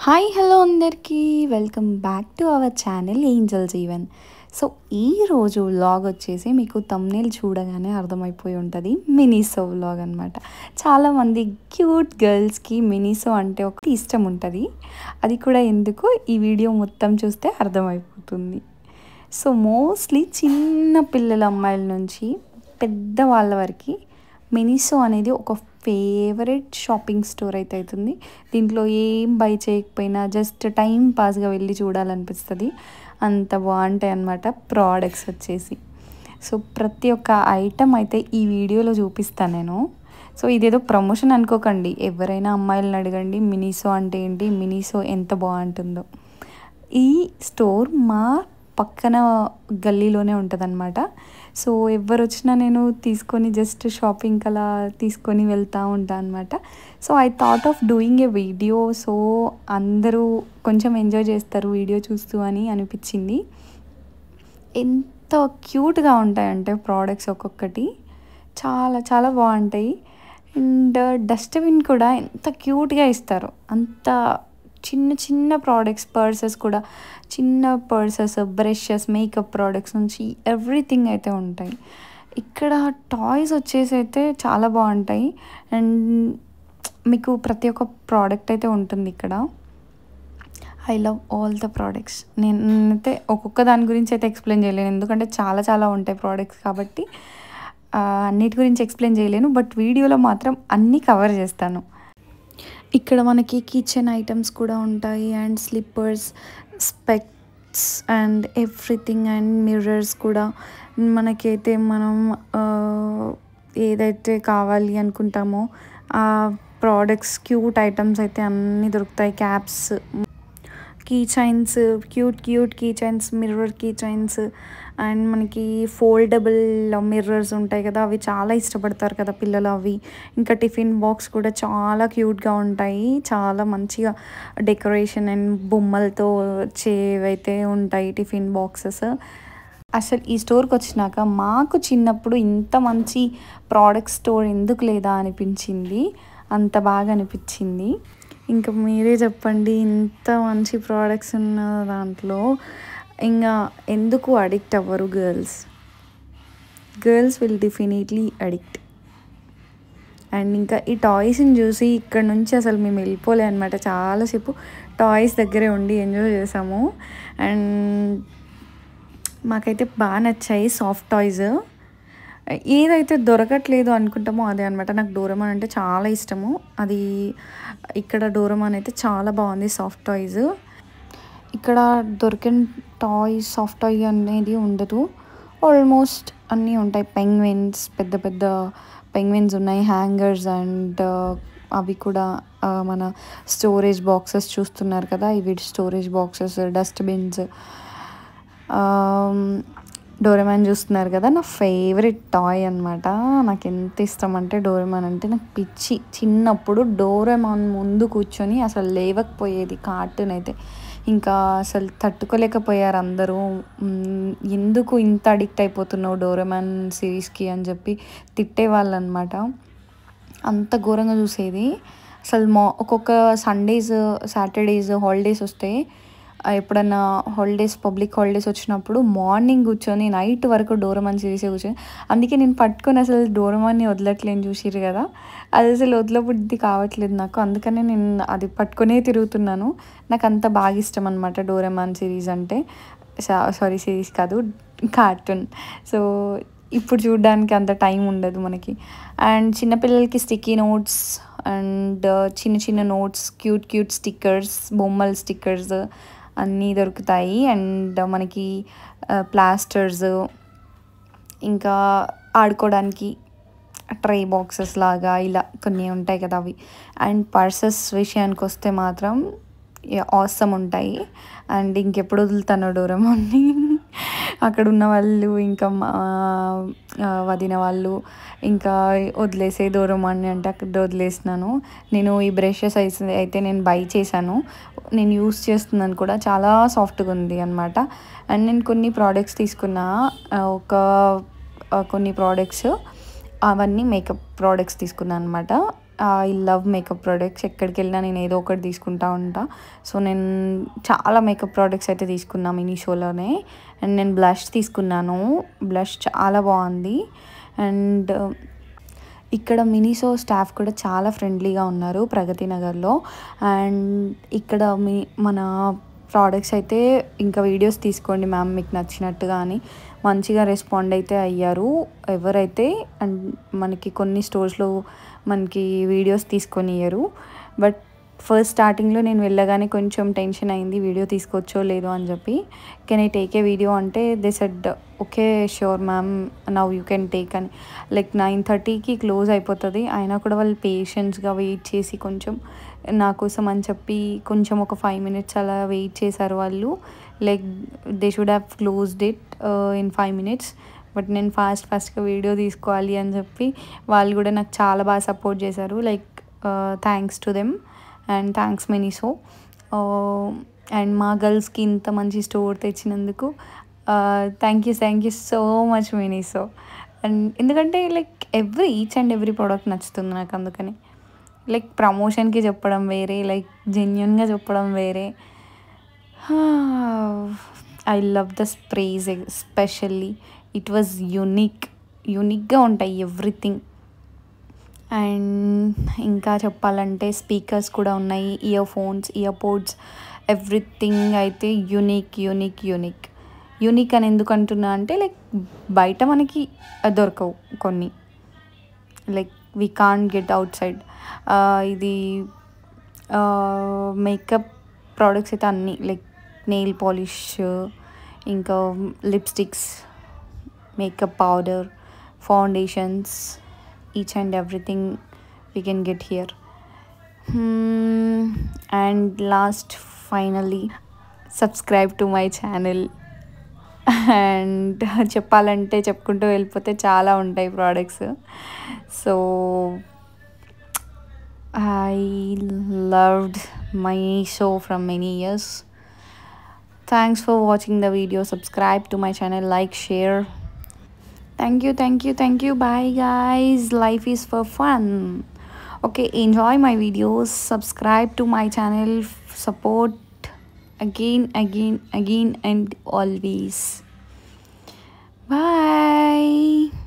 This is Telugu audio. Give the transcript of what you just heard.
హాయ్ హలో అందరికీ welcome back to our channel angels even. So ఈరోజు వ్లాగ్ వచ్చేసి మీకు తమ్నేల్ చూడగానే అర్థమైపోయి ఉంటుంది, మినీసో వ్లాగ్ అనమాట. చాలామంది క్యూట్ గర్ల్స్కి మినీసో అంటే ఒక ఇష్టం ఉంటుంది. అది కూడా ఎందుకు ఈ వీడియో మొత్తం చూస్తే అర్థమైపోతుంది. సో మోస్ట్లీ చిన్న పిల్లల అమ్మాయిల నుంచి పెద్ద వాళ్ళ వరకు మినీసో అనేది ఒక ఫేవరెట్ షాపింగ్ స్టోర్ అయితే అవుతుంది. దీంట్లో ఏం బై చేయకపోయినా జస్ట్ టైం పాస్గా వెళ్ళి చూడాలనిపిస్తుంది. అంత బాగుంటాయి అన్నమాట ప్రోడక్ట్స్ వచ్చేసి. సో ప్రతి ఒక్క ఐటమ్ అయితే ఈ వీడియోలో చూపిస్తాను నేను. సో ఇదేదో ప్రమోషన్ అనుకోకండి, ఎవరైనా అమ్మాయిలను అడగండి మినీసో అంటే ఏంటి, మినీసో ఎంత బాగుంటుందో. ఈ స్టోర్ మా పక్కన గల్లీలోనే ఉంటుందన్నమాట. సో ఎవరు వచ్చినా నేను తీసుకొని జస్ట్ షాపింగ్ అలా తీసుకొని వెళ్తూ ఉంటాను అనమాట. So I thought of doing a video, so అందరూ కొంచెం ఎంజాయ్ చేస్తారు వీడియో చూస్తూ అని అనిపించింది. ఎంత క్యూట్గా ఉంటాయంటే ప్రోడక్ట్స్ ఒక్కొక్కటి చాలా చాలా బాగుంటాయి. అండ్ డస్ట్బిన్ కూడా ఎంత క్యూట్గా ఇస్తారు, అంత చిన్న చిన్న ప్రోడక్ట్స్, పర్సెస్ కూడా చిన్న పర్సెస్, బ్రషెస్, మేకప్ ప్రోడక్ట్స్ నుంచి ఎవ్రీథింగ్ అయితే ఉంటాయి. ఇక్కడ టాయ్స్ వచ్చేసి అయితే చాలా బాగుంటాయి. అండ్ మీకు ప్రతి ఒక్క ప్రోడక్ట్ అయితే ఉంటుంది ఇక్కడ. I love all the products. నేనైతే ఒక్కొక్క దాని గురించి అయితే ఎక్స్ప్లెయిన్ చేయలేను, ఎందుకంటే చాలా చాలా ఉంటాయి ప్రోడక్ట్స్ కాబట్టి అన్నిటి గురించి ఎక్స్ప్లెయిన్ చేయలేను. బట్ వీడియోలో మాత్రం అన్నీ కవర్ చేస్తాను. ఇక్కడ మనకి కిచెన్ ఐటమ్స్ కూడా ఉంటాయి, and slippers, specs and everything, and mirrors కూడా. మనకైతే మనం ఏదైతే కావాలి అనుకుంటామో ఆ ప్రోడక్ట్స్, క్యూట్ ఐటమ్స్ అయితే అన్నీ దొరుకుతాయి. Caps, key chains, cute key chains, mirror key chains, and మనకి ఫోల్డబుల్ మిర్రర్స్ ఉంటాయి కదా, అవి చాలా ఇష్టపడతారు కదా పిల్లలు అవి. ఇంకా టిఫిన్ బాక్స్ కూడా చాలా క్యూట్గా ఉంటాయి, చాలా మంచిగా డెకరేషన్ అండ్ బొమ్మలతో వచ్చేవైతే ఉంటాయి టిఫిన్ బాక్సెస్. అసలు ఈ స్టోర్కి వచ్చినాక మాకు చిన్నప్పుడు ఇంత మంచి ప్రోడక్ట్ స్టోర్ ఎందుకు లేదా అనిపించింది, అంత బాగా అనిపించింది. ఇంకా మీరే చెప్పండి, ఇంత మంచి ప్రోడక్ట్స్ ఉన్న దాంట్లో ఇంకా ఎందుకు అడిక్ట్ అవ్వరు girls will definitely addict. And ఇంకా ఈ టాయ్స్ని చూసి ఇక్కడ నుంచి అసలు మేము వెళ్ళిపోలే అనమాట. చాలాసేపు టాయ్స్ దగ్గరే ఉండి ఎంజాయ్ చేసాము. అండ్ మాకైతే బాగా నచ్చాయి సాఫ్ట్ టాయ్స్. ఏదైతే దొరకట్లేదు అనుకుంటామో అదే అనమాట. నాకు డోరేమాన్ అంటే చాలా ఇష్టము. అది ఇక్కడ డోరేమాన్ అయితే చాలా బాగుంది సాఫ్ట్ టాయ్స్. ఇక్కడ దొరికిన టాయ్స్ సాఫ్ట్ టాయ్ అనేది ఉండదు, ఆల్మోస్ట్ అన్నీ ఉంటాయి. పెంగ్విన్స్, పెద్ద పెద్ద పెంగ్విన్స్ ఉన్నాయి, హ్యాంగర్స్, అండ్ అవి కూడా మన స్టోరేజ్ బాక్సెస్ చూస్తున్నారు కదా, ఇవి స్టోరేజ్ బాక్సెస్, డస్ట్బిన్స్. డోరేమాన్ చూస్తున్నారు కదా, నా ఫేవరెట్ టాయ్ అనమాట. నాకు ఎంత ఇష్టం అంటే డోరేమాన్ అంటే నాకు పిచ్చి. చిన్నప్పుడు డోరేమాన్ ముందు కూర్చొని అసలు లేవకపోయేది కార్టూన్ అయితే. ఇంకా అసలు తట్టుకోలేకపోయారు అందరూ, ఎందుకు ఇంత అడిక్ట్ అయిపోతున్నావు డోరేమాన్ సిరీస్కి అని చెప్పి తిట్టేవాళ్ళు అనమాట. అంత ఘోరంగా చూసేది అసలు. ఒక్కొక్క సండేస్, సాటర్డేస్ హాలిడేస్ వస్తే, ఎప్పుడన్నా హాలిడేస్, పబ్లిక్ హాలిడేస్ వచ్చినప్పుడు మార్నింగ్ కూర్చొని నైట్ వరకు డోరేమాన్ సిరీసే కూర్చొని, అందుకే నేను పట్టుకొని అసలు డోరేమాన్ని వదలట్లేని చూసిరు కదా, అది అసలు వదలబుద్ధి కావట్లేదు నాకు. అందుకనే నేను అది పట్టుకొనే తిరుగుతున్నాను. నాకు అంత బాగా ఇష్టం అనమాట డోరేమాన్ సిరీస్ అంటే. సారీ, సిరీస్ కాదు, కార్టూన్. సో ఇప్పుడు చూడడానికి అంత టైం ఉండదు మనకి. అండ్ చిన్నపిల్లలకి స్టిక్కీ నోట్స్ అండ్ చిన్న చిన్న నోట్స్, క్యూట్ స్టిక్కర్స్, బొమ్మల స్టిక్కర్స్ అన్నీ దొరుకుతాయి. అండ్ మనకి ప్లాస్టర్స్, ఇంకా ఆడుకోవడానికి ట్రే బాక్సెస్ లాగా ఇలా కొన్ని ఉంటాయి కదా అవి. అండ్ పర్సెస్ విషయానికి వస్తే మాత్రం ఆసమ్ ఉంటాయి. అండ్ ఇంకెప్పుడు వదులుతాను డోరేమాన్ని. అక్కడ ఉన్న వాళ్ళు, ఇంకా వదిన వాళ్ళు ఇంకా వదిలేసే డోరేమాన్ని అంటే అక్కడ వదిలేసినాను. నేను ఈ బ్రషెస్ అయితే నేను బై చేశాను, నేను యూస్ చేస్తున్నాను కూడా, చాలా సాఫ్ట్గా ఉంది అనమాట. అండ్ నేను కొన్ని ప్రోడక్ట్స్ తీసుకున్నా, కొన్ని ప్రోడక్ట్స్ అవన్నీ మేకప్ ప్రోడక్ట్స్ తీసుకున్నాను అనమాట. I love makeup products. ఎక్కడికి వెళ్ళినా నేను ఏదో ఒకటి తీసుకుంటా ఉంటా. సో నేను చాలా మేకప్ ప్రోడక్ట్స్ అయితే తీసుకున్నా మీషోలోనే. అండ్ నేను బ్లష్ తీసుకున్నాను. బ్లష్ చాలా బాగుంది. అండ్ ఇక్కడ మినిసో స్టాఫ్ కూడా చాలా ఫ్రెండ్లీగా ఉన్నారు ప్రగతి నగర్లో. అండ్ ఇక్కడ మన ప్రోడక్ట్స్ అయితే ఇంకా వీడియోస్ తీసుకోండి మ్యామ్ మీకు నచ్చినట్టుగా అని మంచిగా రెస్పాండ్ అయితే అయ్యారు ఎవరైతే. అండ్ మనకి కొన్ని స్టోర్స్లో మనకి వీడియోస్ తీసుకొని ఇయ్యరు. బట్ ఫస్ట్ స్టార్టింగ్లో నేను వెళ్ళగానే కొంచెం టెన్షన్ అయింది వీడియో తీసుకోవచ్చో లేదో అని చెప్పి. Can I take a video అంటే they said okay sure ma'am now you can take అని. లైక్ 9:30కి క్లోజ్ అయిపోతుంది అయినా కూడా వాళ్ళు పేషెన్స్గా వెయిట్ చేసి కొంచెం నా కోసం అని చెప్పి కొంచెం ఒక 5 minutes అలా వెయిట్ చేశారు వాళ్ళు. Like they should have closed it in 5 minutes. But నేను ఫాస్ట్గా వీడియో తీసుకోవాలి అని చెప్పి వాళ్ళు కూడా నాకు చాలా బాగా సపోర్ట్ చేశారు. Like thanks to them and thanks Miniso. And మా గర్ల్స్కి ఇంత మంచి స్టోర్ తెచ్చినందుకు thank you so much Miniso. And ఎందుకంటే like each and every product నచ్చుతుంది నాకు. అందుకని లైక్ ప్రమోషన్కి చెప్పడం వేరే, లైక్ జెన్యున్గా చెప్పడం వేరే. I love the sprays especially. It was యూనిక్గా ఉంటాయి ఎవ్రీథింగ్. అండ్ ఇంకా చెప్పాలంటే స్పీకర్స్ కూడా ఉన్నాయి, ear phones, ear pods, everything అయితే యూనిక్ అని ఎందుకు అంటున్నా అంటే లైక్ బయట మనకి దొరకవు కొన్ని. Like we can't get out side. ఇది మేకప్ ప్రోడక్ట్స్ అయితే అన్నీ లైక్ నెయిల్ పాలిష్, ఇంకా lipsticks, makeup powder, foundations, each and everything we can get here. And last finally subscribe to my channel. And చెప్పాలంటే చెప్పుకుంటూ వెళ్ళిపోతే చాలా ఉంటాయి products. So I loved Meesho from many years. Thanks for watching the video. Subscribe to my channel, like, share. Thank you. Bye guys. Life is for fun. Okay, enjoy my videos. Subscribe to my channel. Support again and always. Bye.